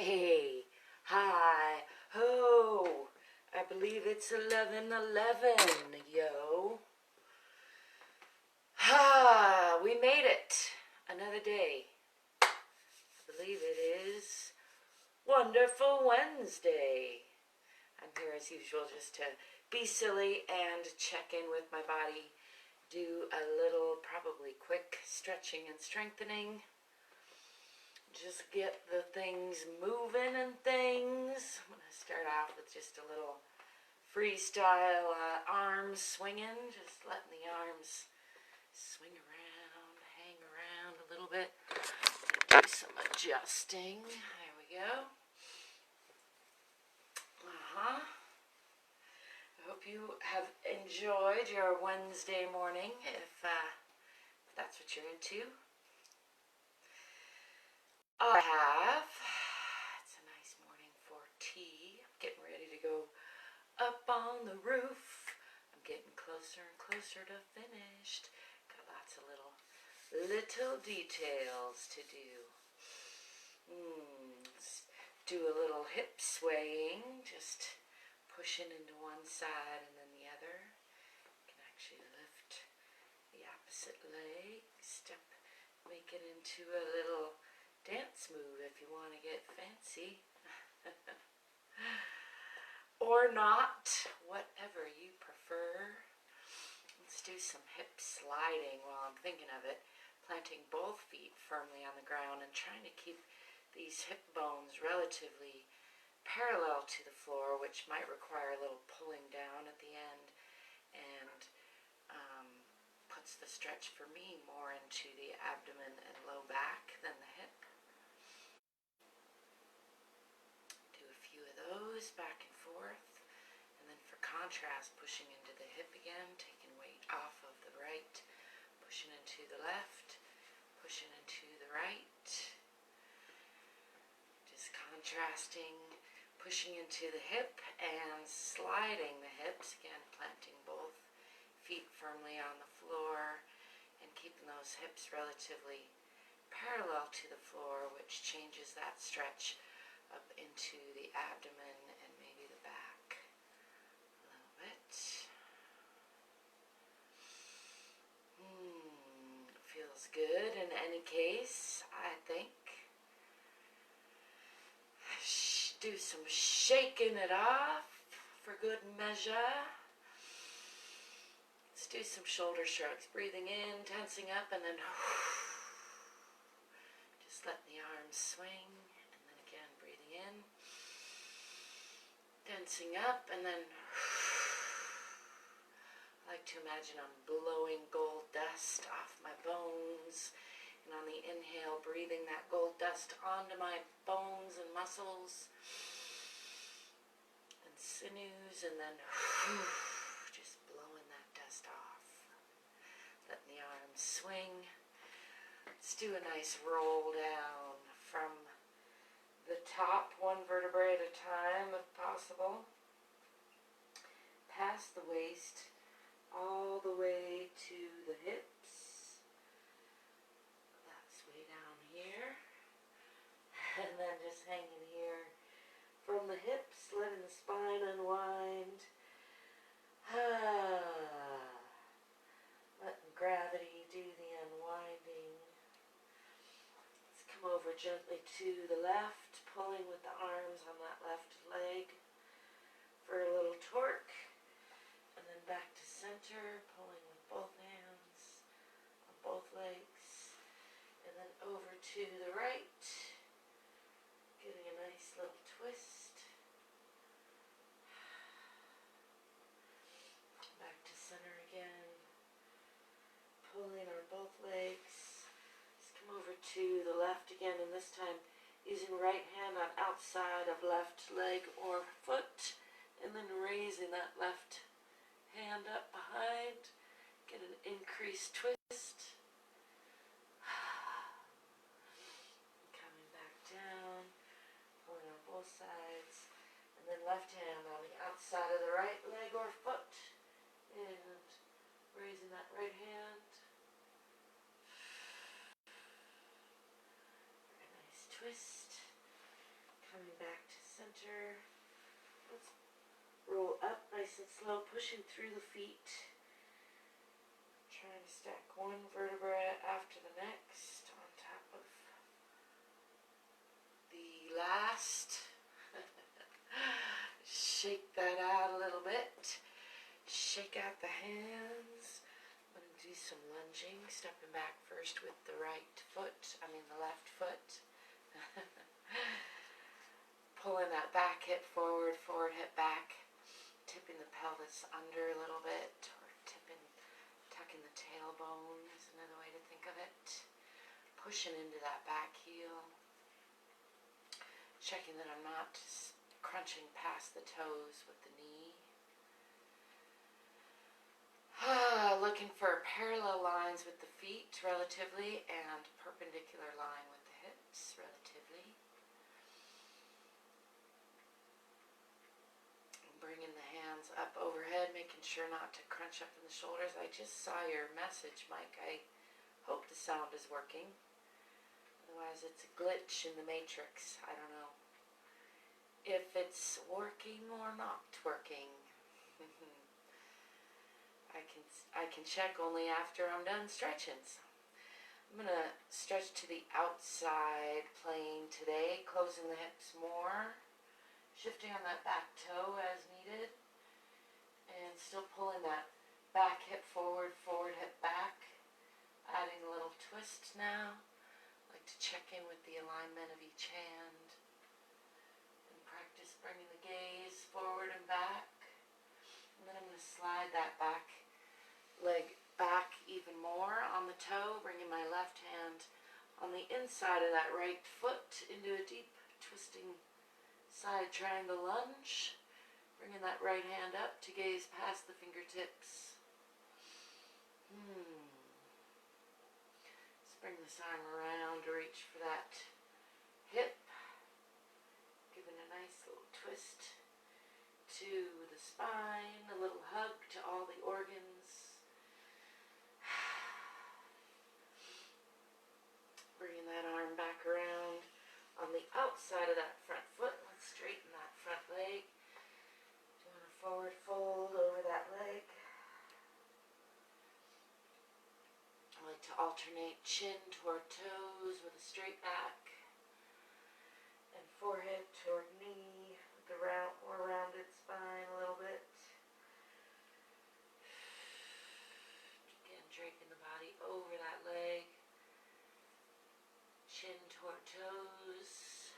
Hey, hi, ho. I believe it's 11:11, yo. We made it. Another day. I believe it is Wonderful Wednesday. I'm here as usual just to be silly and check in with my body. Do a little, probably quick stretching and strengthening. Just get the things moving and things. I'm going to start off with just a little freestyle arms swinging. Just letting the arms swing around, hang around a little bit. Do some adjusting. There we go. I hope you have enjoyed your Wednesday morning, if that's what you're into. I have. It's a nice morning for tea. I'm getting ready to go up on the roof. I'm getting closer and closer to finished. Got lots of little details to do. Let's do a little hip swaying, just pushing into one side and then the other. You can actually lift the opposite leg, make it into a little dance move if you want to get fancy. Or not, whatever you prefer. Let's do some hip sliding while I'm thinking of it. Planting both feet firmly on the ground and trying to keep these hip bones relatively parallel to the floor, which might require a little pulling down at the end, and puts the stretch for me more into the abdomen and low back than the hip. Do a few of those back and forth, and then for contrast, pushing into the hip again, taking weight off of the right, pushing into the left, pushing into the right, just contrasting, pushing into the hip and sliding the hips, again planting both feet firmly on the floor and keeping those hips relatively parallel to the floor, which changes that stretch up into the abdomen and maybe the back a little bit. Feels good in any case, I think. Do some shaking it off for good measure. Let's do some shoulder shrugs. Breathing in, tensing up, and then just letting the arms swing. And then again, breathing in, tensing up, and then I like to imagine I'm blowing gold dust off my bones. And on the inhale, breathing that gold dust onto my bones and muscles and sinews, and then just blowing that dust off. Letting the arms swing. Let's do a nice roll down from the top, one vertebrae at a time if possible. Past the waist, all the way to the hips. And then just hanging here from the hips, letting the spine unwind. Letting gravity do the unwinding. Let's come over gently to the left, pulling with the arms on that left leg for a little torque. And then back to center, pulling with both hands on both legs. And then over to the right. Getting a nice little twist. Back to center again. Pulling on both legs. Just come over to the left again, and this time using right hand on outside of left leg or foot, and then raising that left hand up behind. Get an increased twist. Coming back down. On both sides, and then left hand on the outside of the right leg or foot, and raising that right hand. Very nice twist. back to center. Let's roll up nice and slow, pushing through the feet. Trying to stack one vertebra after the next on top of the last. Shake that out a little bit. Shake out the hands. I'm going to do some lunging, stepping back first with the the left foot. Pulling that back hip forward, forward hip back. Tipping the pelvis under a little bit, or tucking the tailbone is another way to think of it. Pushing into that back heel. Checking that I'm not crunching past the toes with the knee. Looking for parallel lines with the feet relatively and perpendicular line with the hips relatively. Bringing the hands up overhead, making sure not to crunch up in the shoulders. I just saw your message, Mike. I hope the sound is working. Otherwise it's a glitch in the matrix. I don't know if it's working or not working. I can check only after I'm done stretching. So I'm going to stretch to the outside plane today, closing the hips more, shifting on that back toe as needed, and still pulling that back hip forward, forward hip back, adding a little twist now. I like to check in with the alignment of each hand and practice bringing the gaze forward and back. And then I'm going to slide that back leg back even more on the toe, bringing my left hand on the inside of that right foot into a deep twisting side triangle lunge, bringing that right hand up to gaze past the fingertips. Let's bring this arm around to reach for that hip, giving a nice little twist to the spine, a little hug to all the organs. Bringing that arm back around on the outside of that front foot. Let's straighten that front leg. Doing a forward fold over that leg. I like to alternate chin toward toes with a straight back. And forehead toward knee with the more rounded spine a little bit. Again, draping the body over that leg. Chin toward toes,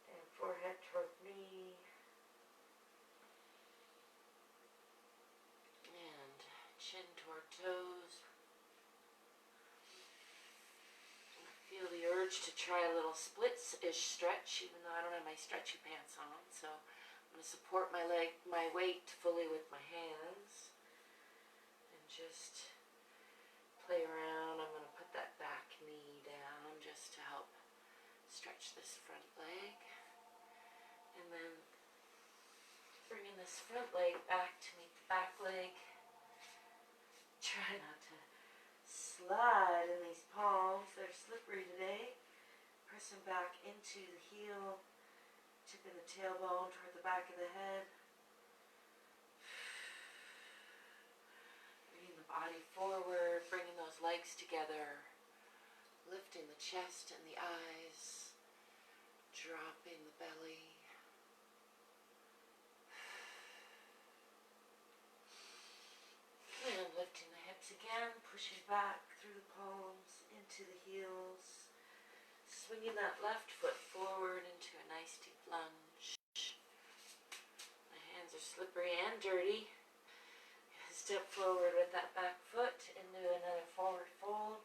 and forehead toward knee, and chin toward toes. I feel the urge to try a little splits-ish stretch, even though I don't have my stretchy pants on, so I'm going to support my weight fully with my hands, and just play around. I'm going to put that back knee down just to help stretch this front leg. And then bringing this front leg back to meet the back leg. Try not to slide in these palms. They're slippery today. Pressing back into the heel. Tipping the tailbone toward the back of the head. Body forward, bringing those legs together, lifting the chest and the eyes, dropping the belly. And lifting the hips again, pushing back through the palms, into the heels, swinging that left foot forward into a nice deep lunge. My hands are slippery and dirty. Step forward with that back foot into another forward fold.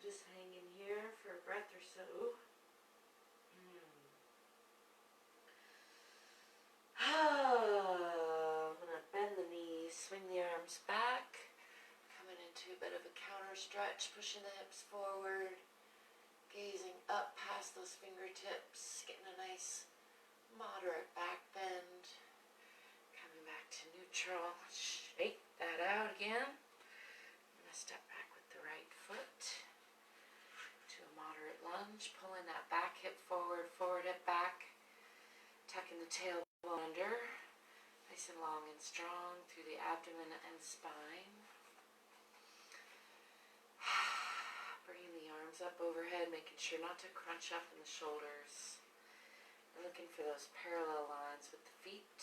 Just hanging here for a breath or so. I'm going to bend the knees, swing the arms back. Coming into a bit of a counter stretch, pushing the hips forward. Gazing up past those fingertips, getting a nice moderate back bend. Coming back to neutral. Shake that out again. I'm going to step back with the right foot to a moderate lunge, pulling that back back hip forward, forward hip back, tucking the tailbone under, nice and long and strong through the abdomen and spine. Bringing the arms up overhead, making sure not to crunch up in the shoulders. And looking for those parallel lines with the feet,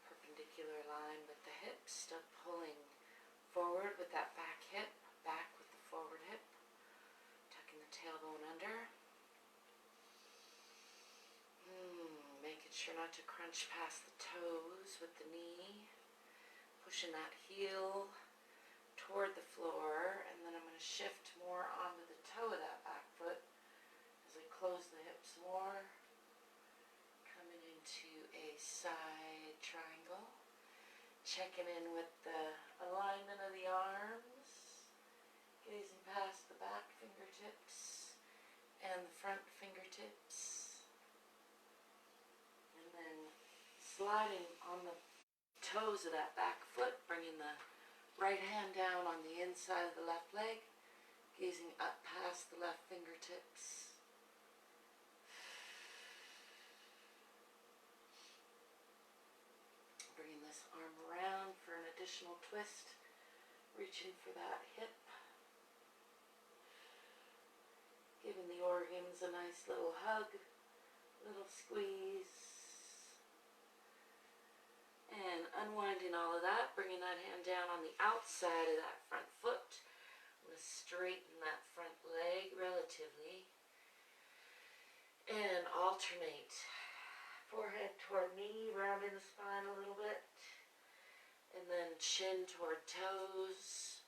perpendicular line with the hips, still pulling forward with that back hip, back with the forward hip, tucking the tailbone under. Making sure not to crunch past the toes with the knee, pushing that heel toward the floor, and then I'm going to shift more onto the toe of that back foot as I close the hips more, coming into a side triangle, checking in with the alignment of the arms, gazing past the back fingertips and the front fingertips, and then sliding on the toes of that back foot, bringing the right hand down on the inside of the left leg, gazing up past the left fingertips. Bringing this arm around for an additional twist, reaching for that hip. Giving the organs a nice little hug, little squeeze. And unwinding all of that, bringing that hand down on the outside of that front foot. I'm going to straighten that front leg relatively. And alternate. Forehead toward knee, rounding the spine a little bit. And then chin toward toes.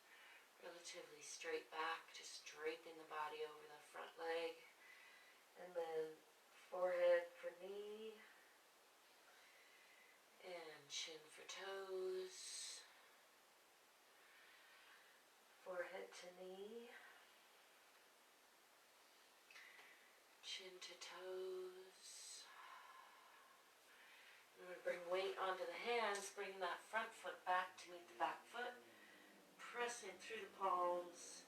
Relatively straight back, just draping the body over the front leg. And then forehead for knee. And chin for toes, forehead to knee, chin to toes. I'm going to bring weight onto the hands, bringing that front foot back to meet the back foot, pressing through the palms,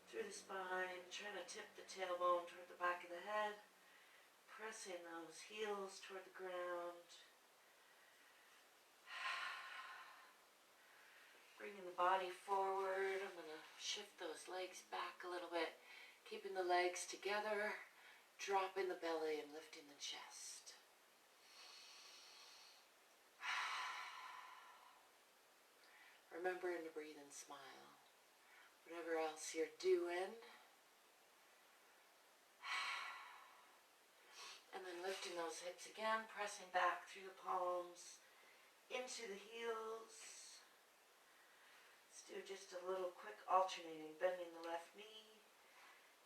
through the spine, trying to tip the tailbone toward the back of the head, pressing those heels toward the ground. Bringing the body forward. I'm going to shift those legs back a little bit, keeping the legs together, dropping the belly and lifting the chest. Remembering to breathe and smile. Whatever else you're doing. And then lifting those hips again, pressing back through the palms, into the heels. Do just a little quick alternating, bending the left knee,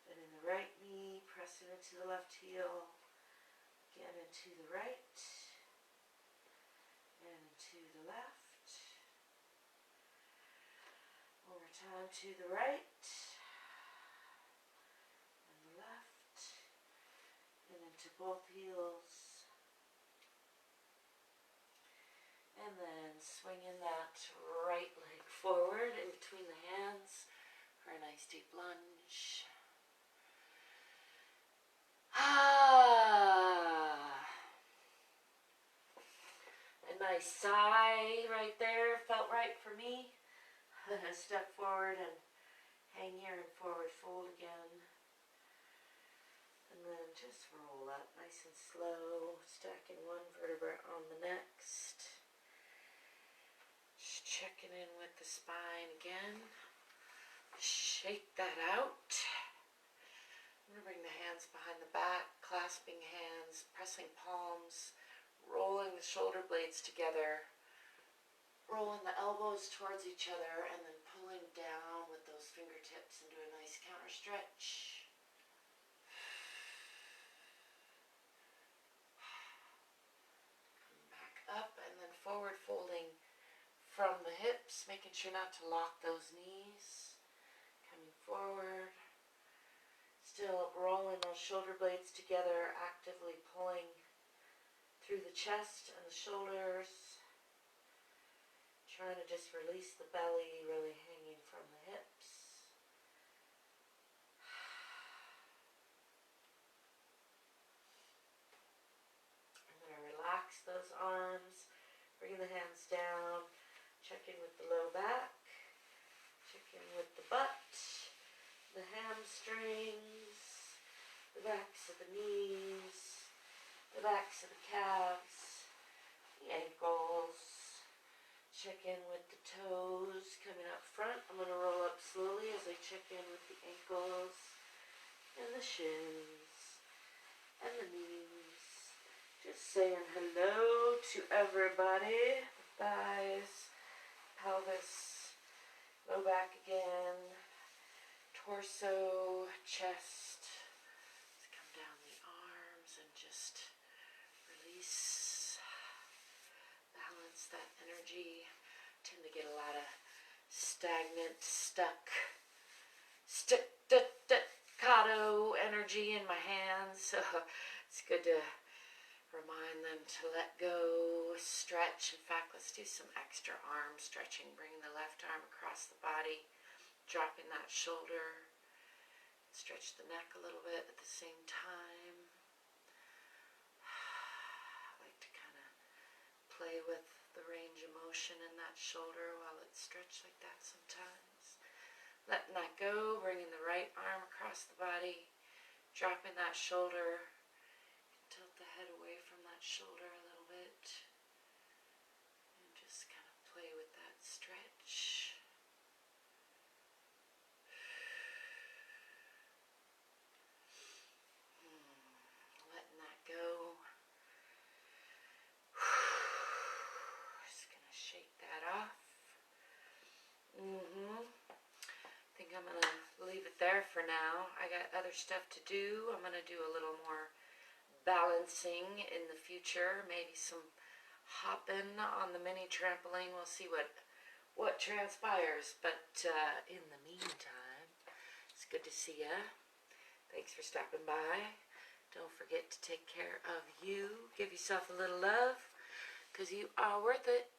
bending the right knee, pressing into the left heel, again into the right, and into the left. One more time to the right, and the left, and into both heels. And then swinging that right leg forward in between the hands for a nice deep lunge. A nice sigh right there, felt right for me. Step forward and hang here in forward fold again. And then just roll up nice and slow, stacking one vertebra on the next. Just checking in with the spine again. Shake that out. I'm going to bring the hands behind the back, clasping hands, pressing palms, rolling the shoulder blades together, rolling the elbows towards each other, and then pulling down with those fingertips into a nice counter stretch. Come back up and then forward folding from the hips, making sure not to lock those knees. Coming forward. Still rolling those shoulder blades together, actively pulling through the chest and the shoulders. Trying to just release the belly, really hanging from the hips. Check in with the low back. Check in with the butt, the hamstrings, the backs of the knees, the backs of the calves, the ankles. Check in with the toes coming up front. I'm going to roll up slowly as I check in with the ankles and the shins and the knees. Just saying hello to everybody. The thighs, pelvis, low back again, torso, chest. Let's come down the arms and just release, balance that energy. I tend to get a lot of stagnant, staccato energy in my hands, so it's good to remind them to let go, stretch. In fact, let's do some extra arm stretching. Bringing the left arm across the body, dropping that shoulder. Stretch the neck a little bit at the same time. I like to kind of play with the range of motion in that shoulder while it's stretched like that sometimes. Letting that go, bringing the right arm across the body, dropping that shoulder. Tilt the head away from that shoulder a little bit and just kind of play with that stretch. Letting that go. Just going to shake that off. I think I'm going to leave it there for now. I got other stuff to do. I'm going to do a little more balancing in the future, maybe some hopping on the mini trampoline. We'll see what transpires, but in the meantime, it's good to see ya. Thanks for stopping by. Don't forget to take care of you. Give yourself a little love, because you are worth it.